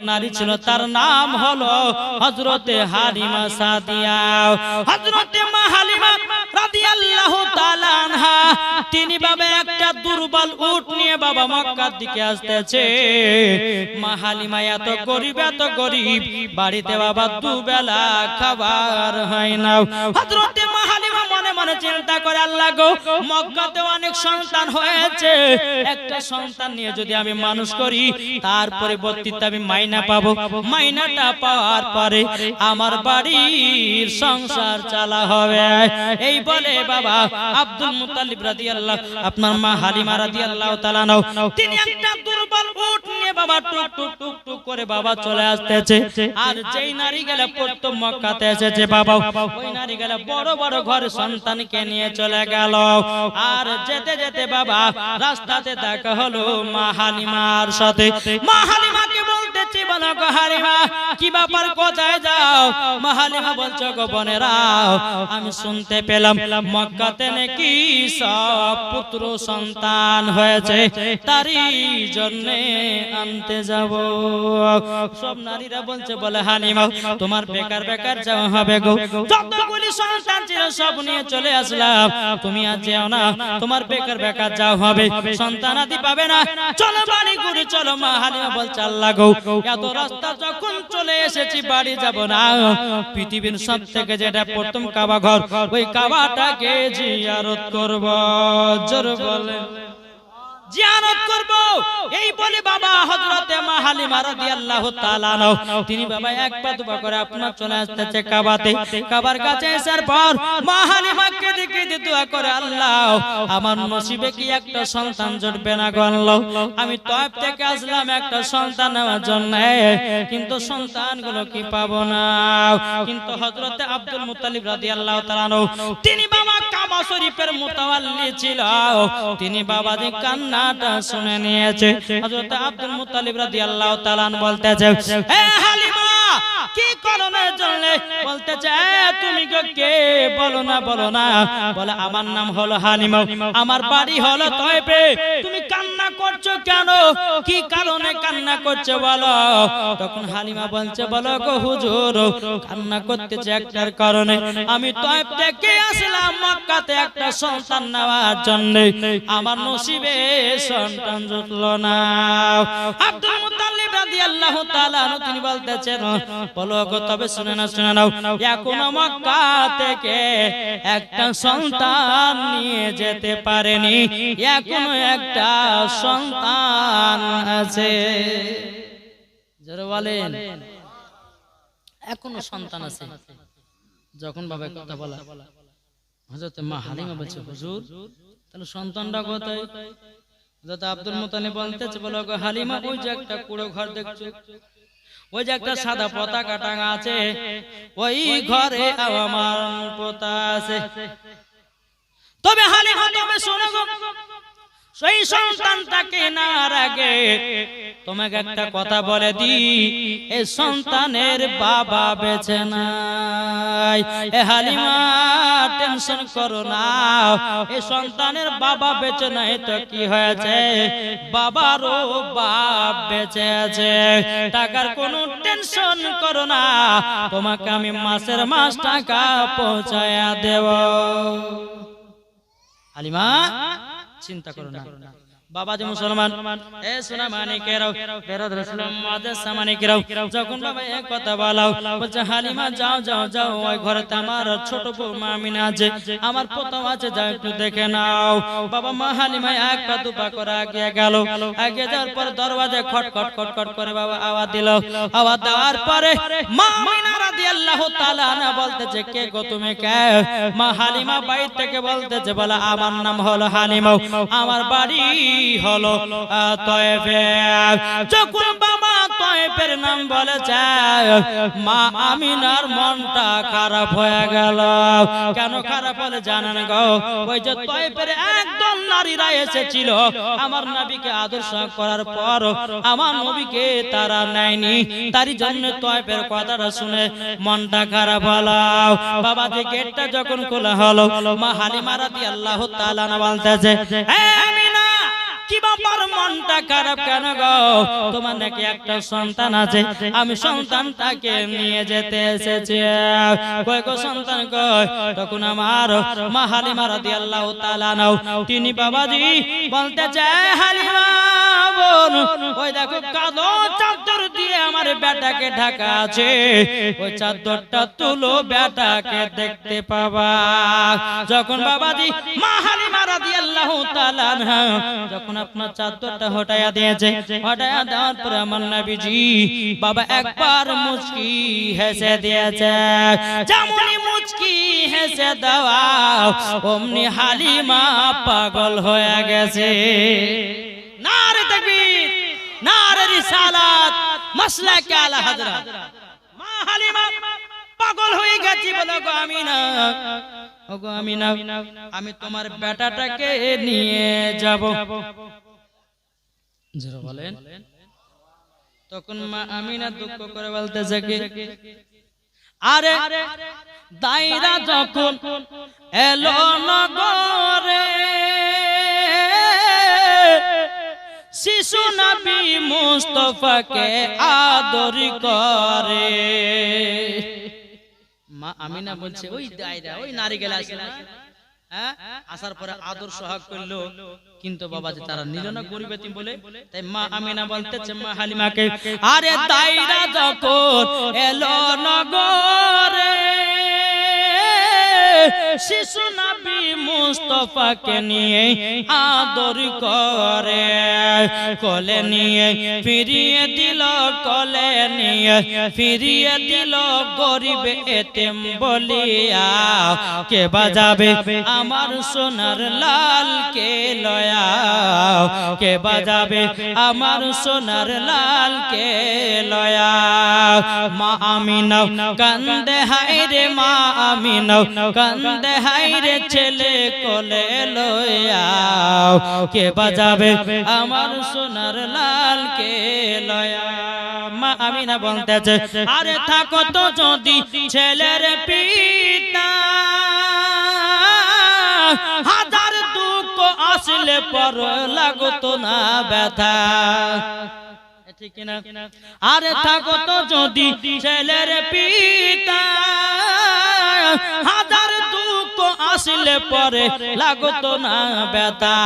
নারী ছিল, তার নাম হলো হযরতে হালিমা সাদিয়া। হযরতে মা হালিমা রাদিয়াল্লাহু তাআলা আনহা তিনি বাবা একটা দুর্বল উট নিয়ে বাবা মক্কার দিকে আসতেছে। মা হালিমা এত গরিব বাড়িতে বাবা দুবেলা খাবার হয় না। হযরতে মা হালিমা মনে মনে চিন্তা করে, আল্লাহ গো, মক্কাতে অনেক সন্তান হয়েছে, একটা সন্তান নিয়ে যদি আমি মানুষ করি তার পরিবর্তিতে আমি মাইনা পাবো, মাইনাটা পাওয়ার পরে আমার বাড়ির সংসার চালা হবে। এই বলে বাবা আব্দুল মুত্তালিব রাদিয়াল্লাহু, আপনার মা হালিমা রাদিয়াল্লাহু তাআলা তিনি একটা দুর্বল উট নিয়ে বাবা টুক টুক টুক টুক করে বাবা চলে আসতেছে। আর যেই নারী গেলে প্রথম মক্কাতে এসেছে বাবা, ওই নারী গেলে বড় বড় ঘরে সন্তানকে নিয়ে চলে গেল। আর যেতে যেতে বাবা রাস্তাতে দেখা হলো মা হালিমার সাথে। মা হালিমাকে বলতেছি, বলো গো হালিমা, কি ব্যাপার, কোথায় যাও? মা হালিমা বলছো, গো বোনেরাও, আমি শুনতে পেলাম মক্কাতে নাকি সব পুত্র সন্তান হয়েছে, তারই জন্য আনতে যাব। সব নারীরা বলছে, বলে হালিমা তোমার বেকার বেকার যাওয়া হবে গো, যতগুলি সন্তান ছিল সব নিয়ে চলে আসলাম, তুমি আজ যেও না, তোমার বেকার বেকার যাওয়া হবে, সন্তান আদি পাবে না, চলো বাড়ি ঘুরে চলো। মা হালিমা বলছে, আল্লাহ গো, এত রাস্তা যখন চলে এসেছি বাড়ি যাব না, পৃথিবীর সব থেকে যেটা প্রথম কাবা ঘর, ওই কাবাটাকে জিয়ারত করব। জোর বলে জিয়ারত করব। এই বলে বাবা হযরতে মা হালিমা রাদিয়াল্লাহু তাআলা তিনি বাবা এক পা দুপা করে আপনার চলে আসতেছে কাবাতে। কাবার কাছে আসার পর মা হালিমাকে দেখে দোয়া করে, আল্লাহ আমার নসিবে কি একটা সন্তান জুটবে না গো আল্লাহ, আমি তয়েব থেকে আসলাম একটা সন্তান নেওয়ার জন্য, কিন্তু সন্তানগুলো কি পাবো না। কিন্তু হযরতে আব্দুল মুত্তালিব রাদিয়াল্লাহু তাআলা তিনি বাবা কাবা শরীফের মুতাওয়াল্লি ছিল, তিনি বাবা যে কান্নাটা শুনে নিয়েছে। হযরত আব্দুল মুত্তালিব রাদিয়াল্লাহু তাআলা বলতেছে, হে হালিমা, কি কারণের জন্য? বলতেছে, তুমি কে, বলো না বলো না। বলে, আমার নাম হলো হালিমা, আমার বাড়ি হলো তয়েফে, তুমি কান্না করছো কেন, কি কারণে কান্না করছো বলো। তখন হালিমা বলছে, বলো গো হুজুর, কান্না করতেছে একটার কারণে, আমি তয়েফ থেকে আসলাম মক্কাতে একটা সন্তান নেওয়ার জন্য, আমার নসিবে সন্তান জুটলো না। আব্দুল মুত্তালিব রাদিয়াল্লাহু তাআলা তিনি বলতেছেন, বলো গো, তবে শুনে নাও, এখনো মক্কা থেকে একটা সন্তান নিয়ে যেতে পারেনি, এখনো একটা সন্তান আছে। যারা বলেন এখনো সন্তান আছে। যখন বাবা কথা বলা, হযরত মা হালিমা বলছে, হুজুর তাহলে সন্তানটা কোথায়? হযরত আব্দুল মুত্তালিব বলতেছে, বলো গো হালিমা, ওই যে একটা কুড়ো ঘর দেখছো, ওই যে একটা সাদা পতাকা টাঙা আছে, ওই ঘরে আমার পোতা আছে। তবে হালিমা তুমি শোনো গো, সেই সন্তানটাকে নার আগে তোমাকে একটা কথা বলে দি, এই সন্তানের বাবা বেঁচে নাই। এ হালিমা টেনশন করো না, এই সন্তানের বাবা বেঁচে নাই তো কি হয়েছে, বাবারও বাপ বেঁচে আছে, টাকার কোনো টেনশন করো না, তোমাকে আমি মাসের মাস টাকা পৌঁছায়া দেব। হালিমা চিন্তা করো না, বাবা যে মুসলমান, এ সোনা মানিকেরাও, বেরাদ রাসূলুল্লাহ মুআজ্জাজ সামানিকেরাও, যখন বাবা এক কথা বলাও, বলছে হালিমা যাও যাও যাও, ওই ঘরেতে আমার ছোট বউ মা আমিনা আছে, আমার পোতা আছে, যাও একটু দেখে নাও। বাবা মা হালিমা এক পা দুপা করে আগে গেল। আগে যাওয়ার পর দরওয়াজায় খটখট খটখট করে বাবা আওয়াজ দিল। আওয়াজ দেওয়ার পরে মা আমিনা রাদিয়াল্লাহু তাআলা আনহা বলতেছে, কে গো তুমি কে? মা হালিমা বাইরে থেকে বলতেছে, বলে আমার নাম হলো হালিমা, আমার বাড়ি হলো তয়েফে। যখন বাবা তয়েফের নাম বলেছে, মা আমিনার মনটা খারাপ হয়ে গেল। কেন খারাপ হলে জানেন গো? ওই যে তয়েফের একদম নারীরা এসেছিল, আমার নবীকে আদর্শ করার পর আমার নবীকে তারা নেয়নি, তারই জন্য তয়েফের কথাটা শুনে মনটা খারাপ হলো। বাবা যে গেটটা যখন খোলা হলো, মা হালিমা রাদিয়াল্লাহু তাআলা বলতেছে, হে আমিনা কি বাবার মনটা খারাপ কেন গো? তোমার নাকি একটা সন্তান আছে, আমি সন্তানটাকে নিয়ে যেতে এসেছি। কয় গো সন্তান কয়? তখন আমার মা হালিমা রাদিয়াল্লাহু তাআলা আনহা তিনি বাবাজি বলতে চায়, হালিমা বোন ওই দেখো কালো চাদর দিয়ে আমার বেটাকে ঢাকা আছে, ওই চাদরটা তুলো, বেটাকে দেখতে পাবা। যখন বাবাজি মা হালিমা রাদিয়াল্লাহু তাআলা আনহা যখন আপনার চাদরটা হটায়া দিয়েছে, হটায়া দেওয়ার পর আমার নবীজি বাবা একবার মুচকি হেসে দিয়েছে। যেমনি মুচকি হেসে দেওয়া অমনি হালিমা পাগল হয়ে গেছে। নারে তাকবীর, নারে রিসালাত, মাসলাকে আলা হযরত। মা হালিমা পাগল হয়ে গেছে, বলো গো আমিনা, ওগো আমিনা, আমি তোমার বেটাটাকে নিয়ে যাব। যারা বলেন তখন মা আমিনা দুঃখ করে বলতেছে কি, আরে দায়রা যখন এলো নগরে, শিশু নবী মুস্তাফাকে আদর করে। মা আমিনা বলছে ওই দায়রা, ওই নারী গেলা আসলে হ্যাঁ আসার পরে আদর সোহাগ করলো, কিন্তু বাবাজি তারা নিল না গরিব এতিম বলে। তাই মা আমিনা বলতেছে মা হালিমাকে, আরে দায়রা যখন এলো নগরে, শিশু নবী মুস্তাফাকে নিয়ে আদর করে, কোলে নিয়ে ফিরিয়ে দিল, কোলে নিয়ে ফিরিয়ে দিল গরিব এতিম বলিয়া। কে বাজাবে আমার সোনার লাল কে লয়া, কে বাজাবে আমার সোনার লাল কে লয়া। মা আমিনা কান্দে হায় রে, মা আমিনা কান্দে হায় রে, ছেলে কোলে লয়া। কে বাজাবে আমার সোনার লাল কে লয়া। মা আমিনা বলতেছে, আরে থাকো তো যদি ছেলের পিতা, হাজার দুঃখ আসলে পর লাগতো না ব্যথা। ঠিক কিনা? আরে থাকো তো যদি ছেলের পিতা, হাজার দুঃখ আসলে পরে লাগতো না ব্যথা।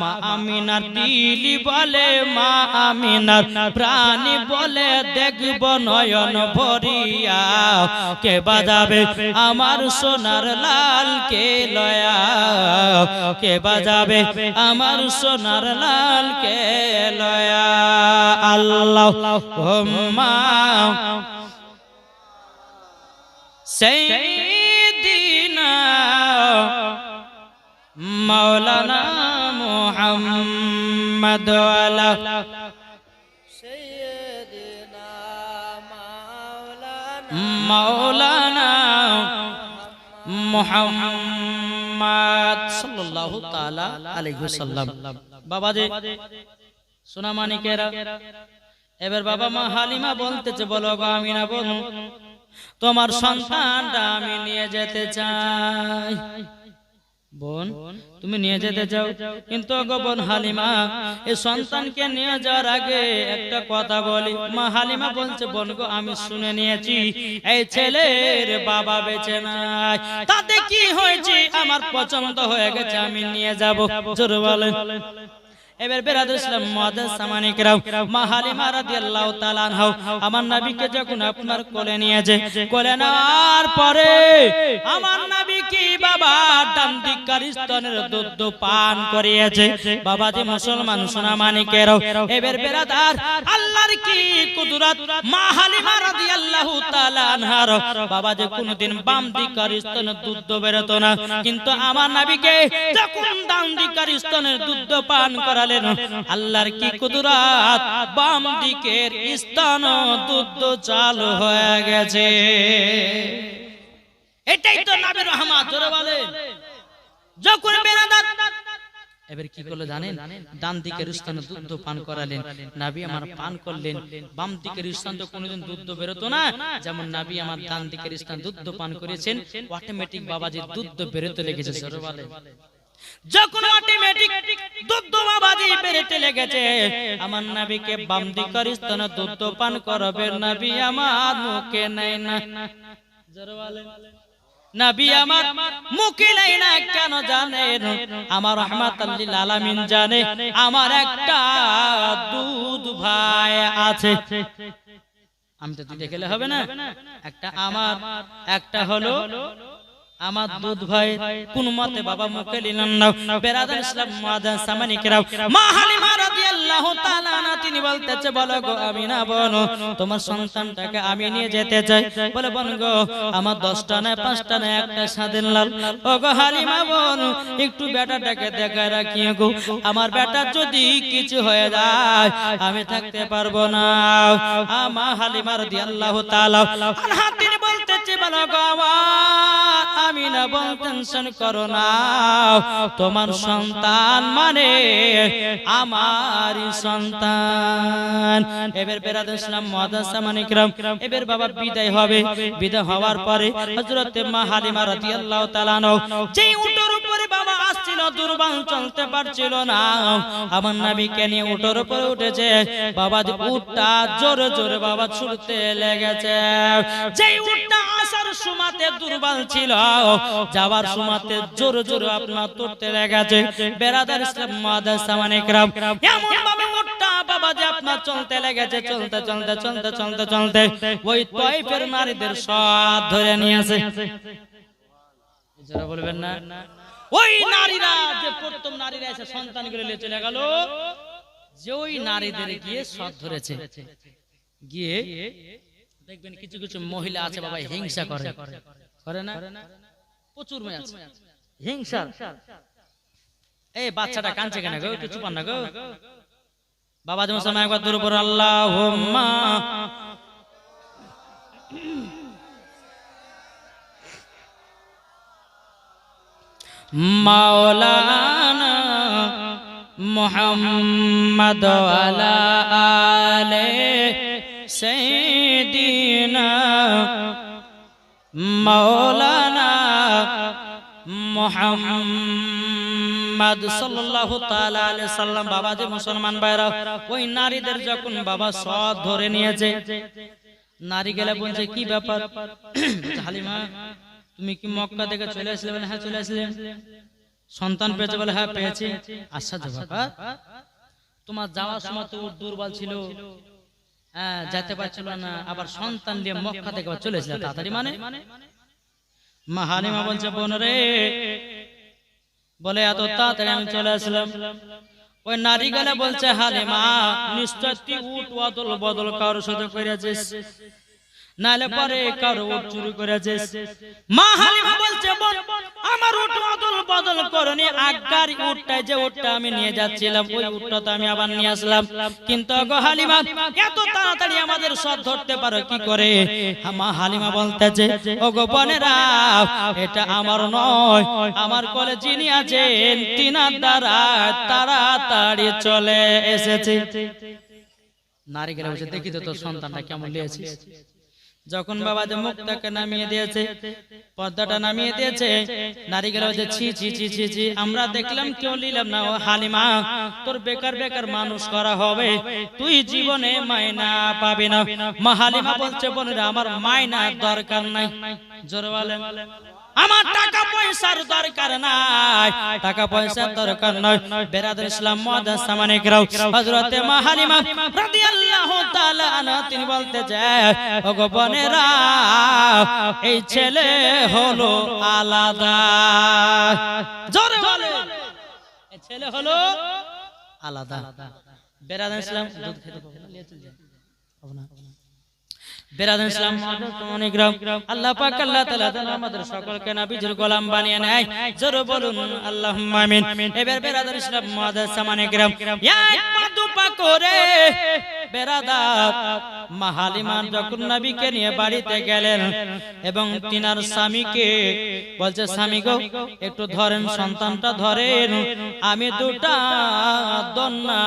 মা আমিনার দিলি বলে, মা আমিনার প্রাণী বলে, দেখব নয়ন ভরিয়া। কে বাজাবে আমার সোনার লাল কে লয়া, কে বাজাবে আমার সোনার লাল কে লয়া। আল্লাহুম্মা সাইয়্যিদিনা মাওলানা মুহাম্মদ ওয়ালা সাইয়্যিদিনা মাওলানা মুহাম্মদ সাল্লাল্লাহু তাআলা আলাইহি ওয়াসাল্লাম। বাবাজি সোনা মানিকেরা, এবার বাবা মা হালিমা বলতেছে, বলো গো আমিনা বোন, তোমার সন্তানটা আমি নিয়ে যেতে চাই। বোন তুমি নিয়ে যেতে চাও, কিন্তু গো বোন হালিমা এই সন্তানকে নিয়ে যাওয়ার আগে একটা কথা বলি। মা হালিমা বলছে, বোন গো আমি শুনে নিয়েছি এই ছেলের বাবা বেঁচে নাই, তাতে কি হয়েছে আমার পছন্দ হয়ে গেছে, আমি নিয়ে যাব। জোরে বলেন। এবার বেরাদুল ইসলাম মুআদ্দাস সামানি কিরাম, মা হালিমা রাদিয়াল্লাহু তাআলা আনহা আমার নবীকে যখন আপনার কোলে নিয়েছে, কোলে নেওয়ার পরে আমার নবী কি বাবা ডান দিকের স্তনের দুধ পান করিয়েছে। বাবাজি মুসলমান সোনা মানিকেরাও, এবার বেরাদার আল্লাহর কি কুদরত, মা হালিমা রাদিয়াল্লাহু তাআলা আনহার বাবাজি কোনদিন বাম দিকের স্তনের দুধ বেরোতো না, কিন্তু আমার নবীকে যখন ডান দিকের স্তনের দুধ পান করা আল্লাহর কি কুদরত, বাম দিকের স্তন দুধ চালু হয়ে গেছে। এটাই তো নবীর রহমত। জোরে বলেন। যখন বেরাদার এবার কি করলো জানেন, ডান দিকের স্তনে দুধ পান করালেন, নবী আমার পান করলেন। বাম দিকের স্তন তো কোনোদিন দুধ বেরোতো না, যেমন নবী আমার ডান দিকের স্তন দুধ পান করেছেন, অটোমেটিক বাবাজির দুধ বেরোতে লেগেছে। জোরে বলেন। যখন অটোমেটিক দুধ বাবাজি বেরোতে লেগেছে, আমার নবীকে বাম দিকের স্তনে দুধ পান করবে, নবী আমার মুখে নাই না। জোরে বলেন, নবী আমার মুখে নাই না কেন জানেন? আমার রাহমাতাল লিল আলামিন জানে আমার একটা দুধ ভাই আছে। আমি তো দুইটা খেলে হবে না, একটা আমার, একটা হলো আমার দুধ ভাই। কোন মতে বাবা মুখে নিলেন না। বেরাদার ইসলাম মুআজ্জাজ সামানিকরাও, মা হালিমা রাদিয়াল্লাহু তাআলা আনহা তিনি বলতেছে, বলো গো আমিনা বোন, তোমার সন্তানটাকে আমি নিয়ে যেতে চাই। বলে বোন গো, আমার 10টা না 5টা না একটা স্বাধীন লাল। ও গো হালিমা বোন, একটু বেটাটাকে দেখায় রাখিও গো, আমার বেটা যদি কিছু হয়ে যায় আমি থাকতে পারবো না। মা হালিমা রাদিয়াল্লাহু তাআলা আনহা তিনি বলতেছে, বলো গো আমার আমিনা বোন, টেনশন করো না, তোমার সন্তান মানে আমারই সন্তান। এবার বেরাদার ইসলাম মুআজ্জাজ সামানিকরাম, এবার বাবা বিদায় হবে। বিদায় হওয়ার পরে হযরত মা হালিমা রাদিয়াল্লাহু তাআলা যেই উটের উপরে বাবা আসছিল, দুর্বল চলতে পারছিল না, আমার নবীকে নিয়ে উটের উপরে উঠেছে। বাবা উটটা জোরে জোরে বাবা ছুটতে লেগেছে। যেই উটটা আসার সময়তে দুর্বল ছিল, যাবার সময়তে জোরে জোরে আপনার তুলতে লেগেছে। বেরাদার ইসলাম মুআজ্জাজ সামানিকরাম, এমন ভাবে উটটা বাবা যে আপনার চলতে লেগেছে, চলতে চলতে চলতে চলতে চলতে ওই তায়েফের নারীদের সব ধরে নিয়েছে। যারা বলবেন না, ওই নারীরা যে প্রথম নারীরা এসে সন্তানগুলো নিয়ে চলে গেল, যে ওই নারীদের গিয়ে সব ধরেছে। গিয়ে দেখবেন কিছু কিছু মহিলা আছে বাবা হিংসা করে, করে না? প্রচুর মেয়ে আছে হিংসা। এই বাচ্চাটা কাঁদছে কেন গো, একটু চুপান না গো। বাবা যেমন সময় একবার দূর উপর আল্লাহুম্মা মাওলানা মুহাম্মদ ওয়ালা আলে সাইয়্যিদিনা মাওলানা মুহাম্মদ সাল্লাল্লাহু তাআলা আলাইহি সাল্লাম। বাবা যে মুসলমান ভাইরা, ওই নারীদের যখন বাবা সব ধরে নিয়েছে, নারী গেলে বলছে কি ব্যাপার হালিমা, তুমি কি মক্কা থেকে চলে আসলে? বলে হ্যাঁ চলে আসলে। সন্তান পেয়েছে? বলে হ্যাঁ পেয়েছি। আচ্ছা বাবা, তোমার যাওয়ার সময় তো দুর্বল ছিল, হ্যাঁ যেতে পারছিল না, আবার সন্তান নিয়ে মক্কা থেকে চলে এসেছিল তাড়াতাড়ি মানে? মা হালিমা বলছে, বোন রে, বলে এত তাড়াতাড়ি আমি চলে আসলাম। ওই নারী গেলে বলছে, হালিমা নিশ্চয় তুই উট অদল বদল কারোর সাথে করেছিস, নালে পরে কারো উট চুরি করেছিস। মা হালিমা বলছে, বোন আমার উট অদল বদল করনি, আগার উটটা যে উটটা আমি নিয়ে যাচ্ছিলাম ওই উটটা তো আমি আবার নিয়ে আসলাম। কিন্তু গো হালিমা, এত তাড়াতাড়ি আমাদের সব ধরতে পারো কি করে? মা হালিমা বলতেছে, ও গো বোনেরা, এটা আমার নয়, আমার কোলে যিনি আছেন তিনার দ্বারা তাড়াতাড়ি চলে এসেছে। নারী গেলে বলছে, দেখি তো তোর সন্তানটা কেমন লিয়েছিস। যখন বাবা যে মুখটাকে নামিয়ে দিয়েছে, পর্দাটা নামিয়ে দিয়েছে, নারী গেলে বলছে, ছি ছি ছি ছি ছি, আমরা দেখলাম কেউ নিলাম না। ও হালিমা, তোর বেকার বেকার মানুষ করা হবে, তুই জীবনে মায়না পাবি না। মা হালিমা বলছে, বোনেরা আমার মায়নার দরকার নাই। জোরে বলেন, আমার টাকা পয়সার দরকার নাই, টাকা পয়সার দরকার নয়। বেরাদার ইসলাম মুআজ্জাজ সামানিকরাও, হযরত মা হালিমা রাদিয়াল্লাহু তাআলা আনহা তিনি বলতে চায়, ওগো বোনেরা, এই ছেলে হলো আলাদা। জোরে বলে, এই ছেলে হলো আলাদা। বেরাদার ইসলাম দুধ খেতে পাবো না, নিয়ে চলে যান পাবো না। বেরাদার ইসলাম মুআজ্জাজ, আল্লাহ পাক আল্লাহ তাআলা আমাদের সকলকে নবীর গোলাম বানিয়ে নেয়। জোরে বলুন আল্লাহুম্মা আমিন। এবার বেরাদার ইসলাম মুআজ্জাজ সামানিকরাম, এক পা দুপা করে বেরাদার মা হালিমা যখন নবীকে নিয়ে বাড়িতে গেলেন এবং তিনার স্বামীকে বলছে, স্বামী গো একটু ধরেন, সন্তানটা ধরেন, আমি দুটা দন্না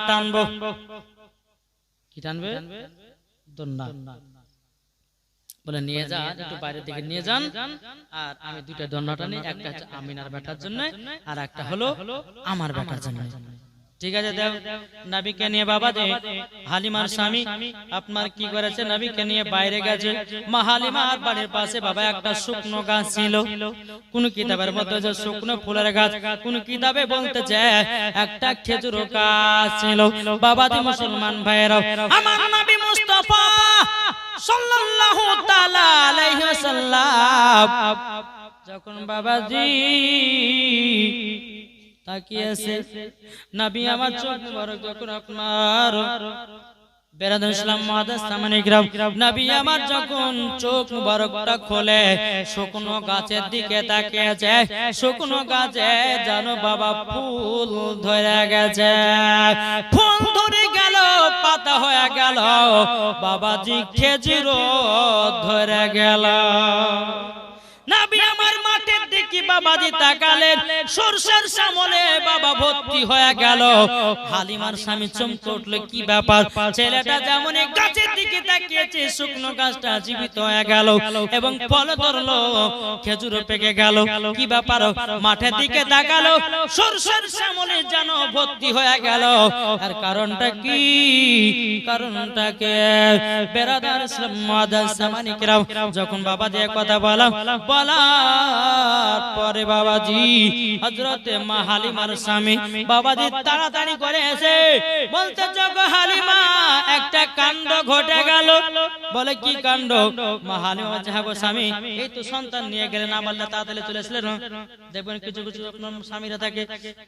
টানবো। কি টানবে? দন্না। বলে নিয়ে যান, একটু বাইরের দিকে নিয়ে যান, আর আমি দুইটা দণ্ডটা নিই, একটা হচ্ছে আমিনার বেটার জন্য আর একটা হলো আমার বেটার জন্য। ঠিক আছে, দেও। নবীকে নিয়ে বাবা যে হালিমার স্বামী আপনার কি করেছে, নবীকে নিয়ে বাইরে গেছে। মা হালিমার বাড়ির পাশে বাবা একটা শুকনো গাছ ছিল, কোন কিতাবের মধ্যে যে শুকনো ফুলের গাছ, কোন কিতাবে বলতেছে একটা খেজুর গাছ ছিল। বাবাজি মুসলমান ভাইরা, আমার নবী মুস্তাফা সাল্লাল্লাহু তাআলা আলাইহি ওয়াসাল্লাম যখন বাবাজি তাকিয়েছে, নবী আমার চোখ মুবারক যখন আপনার বেরাদুল ইসলাম মুআদ্দাস সামানে গ্রাম, নবী আমার যখন চোখ মুবারকটা খোলে, শুকনো গাছের দিকে তাকিয়েছে, শুকনো গাছে জানো বাবা ফুল ধরে গেছে, ফুল ধরে গেল, পাতা হয়ে গেল, বাবাজি খেজুর ধরে গেল। নবী আমার মাঠের দিকে বাবাজি তাকালেন, সরষের সামনে বাবা ভর্তি হয়ে গেল। হালিমার স্বামী চমকে উঠল, কি ব্যাপার, ছেলেটা যেমন গাছের দিকে তাকিয়েছে, শুকনো গাছটা জীবিত হয়ে গেল এবং ফল ধরলো, খেজুর পেকে গেল, কি ব্যাপার, মাঠের দিকে তাকালো, সরষের সামনে যেন ভর্তি হয়ে গেল। আর কারণটা কি, কারণটাকে বেরাদার ইসলাম মুআদ্দাস সামানে কিরাম যখন বাবা দিয়ে কথা বলা, বলার পরে বাবাজি হযরতে মা হালিমার স্বামী বাবাজি তাড়াতাড়ি করে এসে বলতে, জগ হালিমা একটা কাণ্ড ঘটে গেল। বলে কি কাণ্ড? মা হালিমা যাগো স্বামী, এই তো সন্তান নিয়ে গেলেন, না বললে তাড়াতাড়ি চলে আসলেন। দেখবেন কিছু কিছু আপনার স্বামীরা থাকে,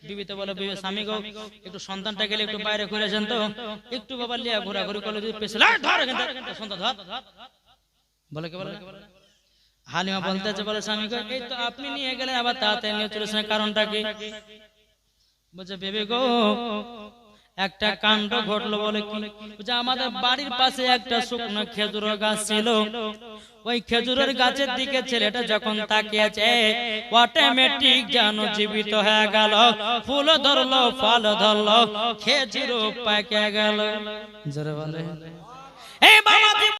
বিবি তো বলে বিবি স্বামী গো একটু সন্তানটা গেলে একটু বাইরে ঘুরেছেন তো, একটু বাবা লিয়া ঘোরাঘুরি করলে যদি পেছনে ধর সন্তান ধর, বলে কে বলে হালিমা বলতেছে, বলে স্বামী গো এই তো আপনি নিয়ে গেলেন, আবার তাড়াতাড়ি নিয়ে চলেছেন, কারণটা কি? বলছে বেবি গো একটা কাণ্ড ঘটলো। বলে কি? বলছে আমাদের বাড়ির পাশে একটা শুকনো খেজুর গাছ ছিল, ওই খেজুরের গাছের দিকে ছেলেটা যখন তাকিয়েছে, অটোমেটিক যেন জীবিত হয়ে গেল, ফুল ধরলো, ফল ধরলো, খেজুর পেকে গেল। জোরে বলে এই বাবা।